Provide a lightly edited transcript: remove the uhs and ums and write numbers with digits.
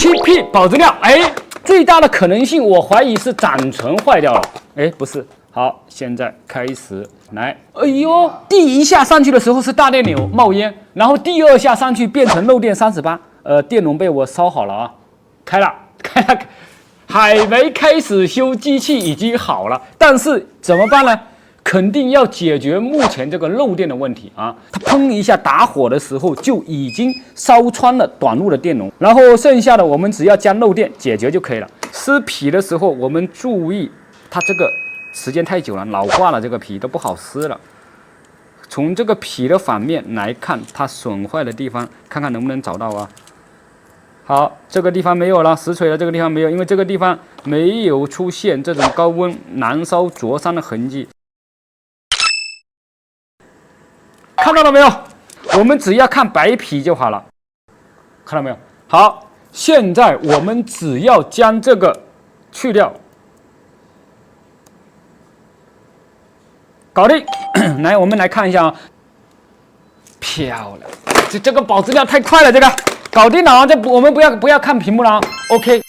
7P 保质料，哎，最大的可能性我怀疑是暂存坏掉了，哎，不是。好，现在开始来，哎呦，第一下上去的时候是大电流冒烟，然后第二下上去变成漏电38，电容被我烧好了啊，开了，还没开始修，机器已经好了，但是怎么办呢？肯定要解决目前这个漏电的问题啊！它砰一下打火的时候就已经烧穿了短路的电容，然后剩下的我们只要将漏电解决就可以了。撕皮的时候我们注意，它这个时间太久了，老化了，这个皮都不好撕了。从这个皮的反面来看，它损坏的地方，看看能不能找到啊？好，这个地方没有了，实锤了，这个地方没有，因为这个地方没有出现这种高温燃烧灼伤的痕迹。看到了没有？我们只要看白皮就好了，看到没有？好，现在我们只要将这个去掉，搞定。来，我们来看一下啊，漂亮！这个保质量太快了，这个搞定了啊！我们不要看屏幕了啊 ，OK。